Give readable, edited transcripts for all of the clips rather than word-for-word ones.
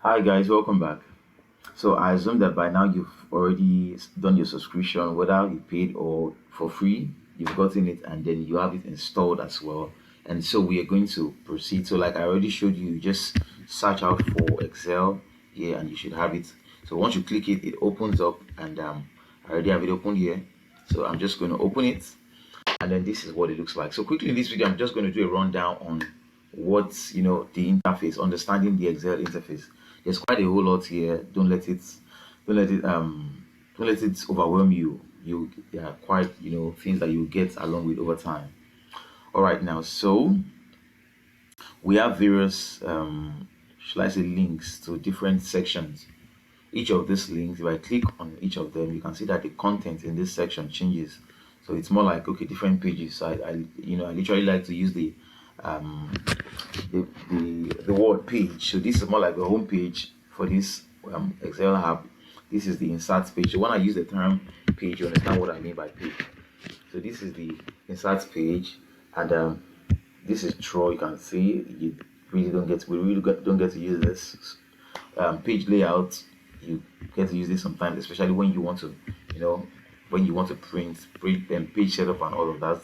Hi guys, welcome back. So I assume that by now you've already done your subscription, whether you paid or for free, you've gotten it and then you have it installed as well. And so we are going to proceed. So like I already showed you, you just search out for Excel here and you should have it. So once you click it, it opens up and I already have it open here. So I'm just going to open it and then this is what it looks like. So quickly in this video, I'm just going to do a rundown on what's the interface, understanding the Excel interface. There's quite a whole lot here. Don't let it don't let it overwhelm you. There are quite things that you get along with over time. All right, now so we have various should I say links to different sections. Each of these links, if I click on each of them, you can see that the content in this section changes. So it's more like okay, different pages. So I literally like to use um, the word page. So this is more like the home page for this Excel app. This is the insert page. So when I use the term page, you understand what I mean by page. So this is the insert page, and this is draw. You can see we really don't get to use this page layout. You get to use this sometimes, especially when you want to when you want to print and page setup and all of that.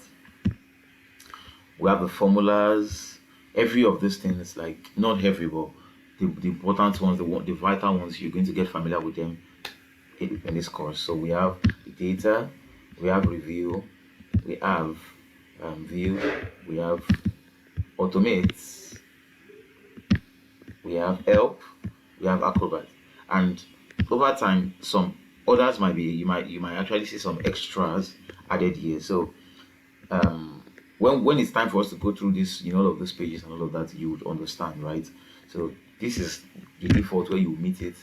We have the formulas. Every of these things, like not every, but the important ones, the vital ones, you're going to get familiar with them in this course. So we have the data, we have review, we have view, we have automate, we have help, we have acrobat, and over time some others might be you might actually see some extras added here. So when it's time for us to go through this, all of those pages and all of that, you would understand, right? So this is the default where you meet it.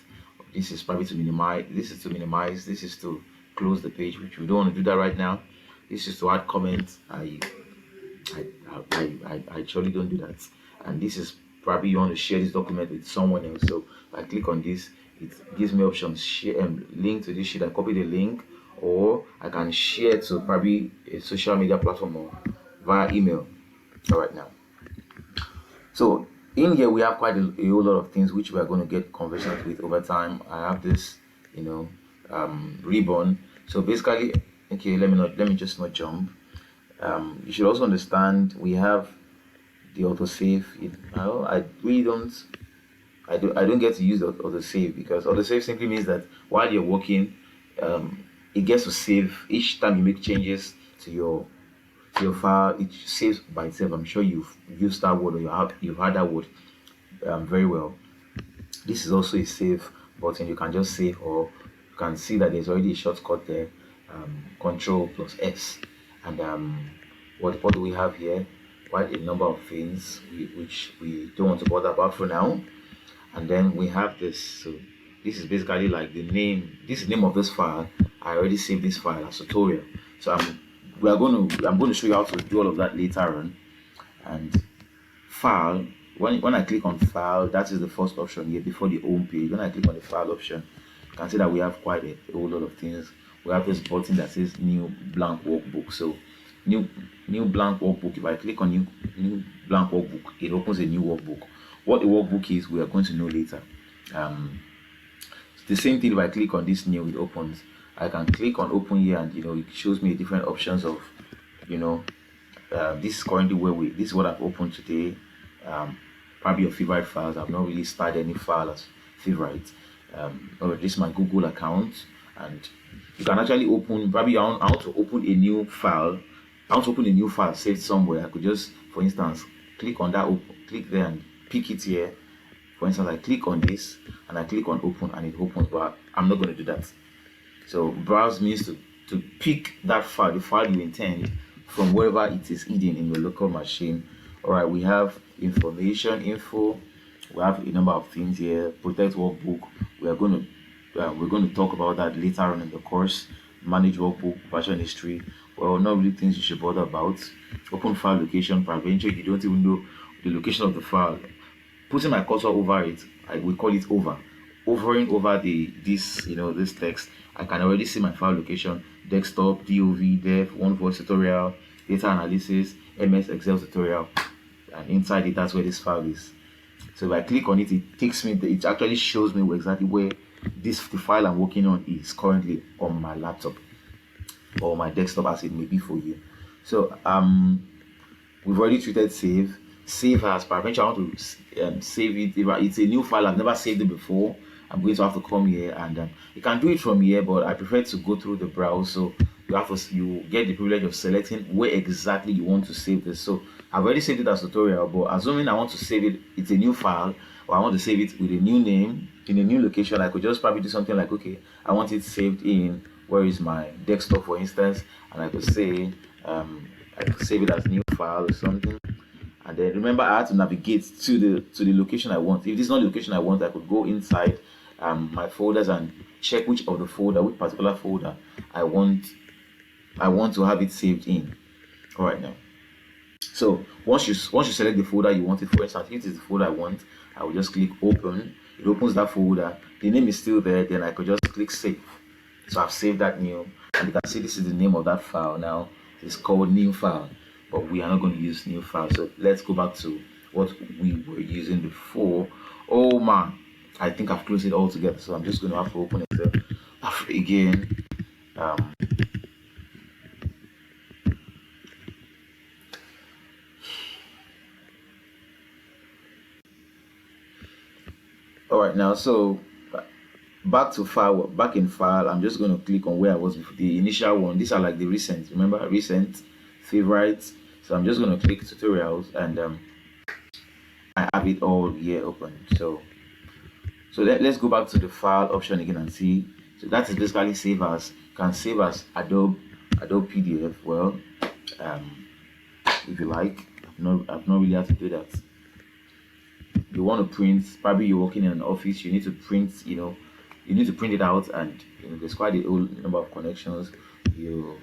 This is probably to minimize. This is to minimize. This is to close the page, which we don't want to do that right now. This is to add comments. I actually don't do that. And this is probably you want to share this document with someone else. So if I click on this, it gives me options: share and link to this sheet. I copy the link, or I can share to probably a social media platform or via email. All right, now. So in here we have quite a whole lot of things which we are going to get conversant with over time. I have this, ribbon. So basically, okay, let me just not jump. You should also understand we have the autosave. I really don't. I don't get to use the autosave because autosave simply means that while you're working, it gets to save each time you make changes to your file. It saves by itself. I'm sure you've used that word or you've heard that word very well. This is also a save button. You can just save, or you can see that there's already a shortcut there, Control plus S. And what do we have here? Quite a number of things which we don't want to bother about for now. And then we have this. So this is basically like the name. This is the name of this file. I already saved this file as tutorial. So I'm going to show you how to do all of that later on. And file, when I click on file, that is the first option here before the home page. When I click on the file option, you can see that we have quite a whole lot of things. We have this button that says new blank workbook. So new blank workbook. If I click on new blank workbook, it opens a new workbook. What the workbook is, we are going to know later. The same thing. If I click on this new, it opens. I can click on open here, and it shows me different options of this is currently this is what I've opened today. Probably your favorite files. I've not really started any file as favorite. Or this is my Google account, and you can actually open. Probably I want to open a new file. I want to open a new file saved somewhere. I could just, for instance, click on that. Click there and pick it here. For instance, I click on this and I click on open, and it opens. But I'm not going to do that. So browse means to pick that file, the file you intend, from wherever it is hidden in your local machine. All right, we have information, info. We have a number of things here. Protect workbook. We're going to talk about that later on in the course. Manage workbook, version history. Well, not really things you should bother about. Open file location. Peradventure you don't even know the location of the file. Putting my cursor over it, we call it hovering over this text. I can already see my file location: desktop, DOV, dev, one voice tutorial, data analysis, MS Excel tutorial, and inside it, that's where this file is. So if I click on it, it takes me, it actually shows me exactly where the file I'm working on is currently on my laptop or my desktop, as it may be for you. So we've already treated save as. Peradventure I want to save it. If it's a new file, I've never saved it before, I'm going to have to come here, and you can do it from here, but I prefer to go through the browse. So you get the privilege of selecting where exactly you want to save this. So I've already saved it as tutorial, but assuming I want to save it, it's a new file, or I want to save it with a new name in a new location, I could just probably do something like, okay, I want it saved in, where is my desktop, for instance, and I could say I could save it as new file or something. And then remember, I had to navigate to the location I want. If this is not the location I want, I could go inside my folders and check which particular folder I want to have it saved in. All right, now. So once you select the folder you want it, for instance, if it is the folder I want, I will just click open. It opens that folder. The name is still there. Then I could just click save. So I've saved that new, and you can see this is the name of that file now. It's called new file, but we are not going to use new file. So let's go back to what we were using before. Oh man, I think I've closed it all together, so I'm just going to have to open it again. All right, now, so back in file, I'm just going to click on where I was before, the initial one. These are like the recent, remember, recent favorites. So I'm just going to click tutorials, and I have it all here open. So let's go back to the file option again and see. So that is basically save as. Can save as Adobe PDF. Well, if you like, I've not really had to do that. You want to print, probably you're working in an office, you need to print, you need to print it out, and there's quite a whole number of connections. You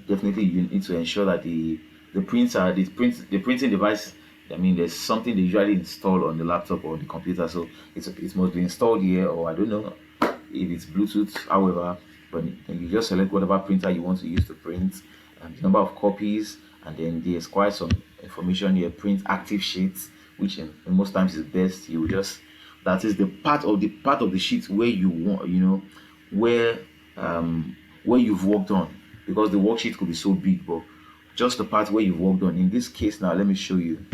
need to ensure that the printing device, I mean, there's something they usually install on the laptop or the computer, so it must be installed here, or I don't know if it's Bluetooth, however, but you just select whatever printer you want to use to print, and the number of copies, and then there's quite some information here. Print active sheets, which in most times is best. You just, that is the part of the sheet where you want, where you've worked on, because the worksheet could be so big, but just the part where you've worked on. In this case now, let me show you.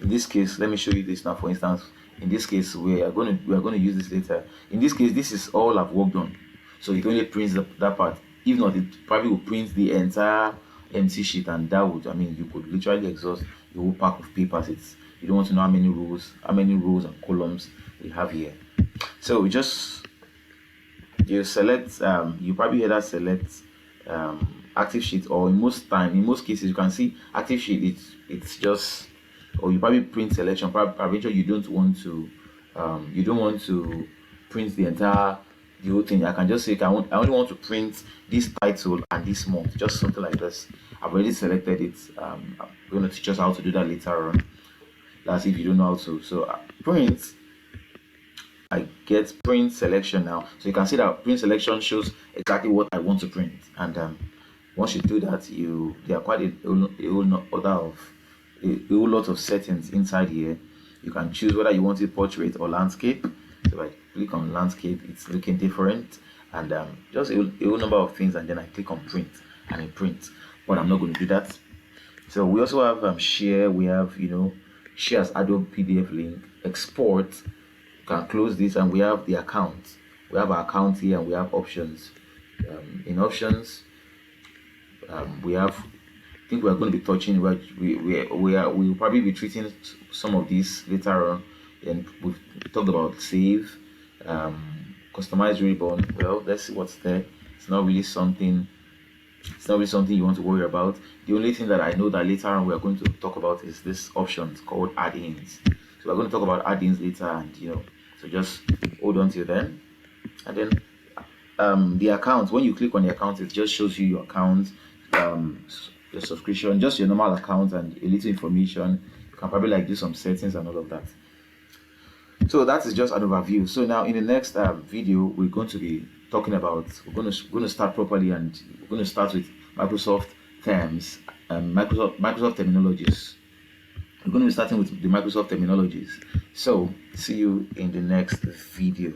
In this case, let me show you this now. For instance, in this case, we are going to use this later. In this case, this is all I've worked on, so it only prints that part. If not, it probably will print the entire empty sheet, and that would, I mean, you could literally exhaust the whole pack of papers. You don't want to know how many rows and columns we have here. So you select, you probably either select active sheet, or in most cases you can see active sheet, it's just, or you probably print selection. Probably you don't want to print the whole thing. I can just say I only want to print this title and this month, just something like this. I've already selected it. I'm going to teach us how to do that later on. That's if you don't know how to. So print, I get print selection now. So you can see that print selection shows exactly what I want to print. And once you do that, there are quite a whole lot of settings inside here. You can choose whether you want it portrait or landscape. So if I click on landscape, it's looking different, and just a whole number of things, and then I click on print, and it prints. But I'm not going to do that. So we also have share. We have share as Adobe PDF link, export. You can close this, and we have the account. We have our account here, and we have options. In options, we have, I think we are going to be touching, we'll probably be treating some of these later on. And we've talked about save, customize ribbon. Well, let's see what's there. It's not really something you want to worry about. The only thing that I know that later on we are going to talk about is this option called add-ins. So we're going to talk about add-ins later, and so just hold on till then. And then the account, when you click on the account, it just shows you your account, your subscription, just your normal account, and a little information. You can probably do some settings and all of that. So that is just an overview. So now in the next video, we're going to be talking about, we're going to start properly, and we're going to start with Microsoft terms and Microsoft terminologies. We're going to be starting with the Microsoft terminologies. So see you in the next video.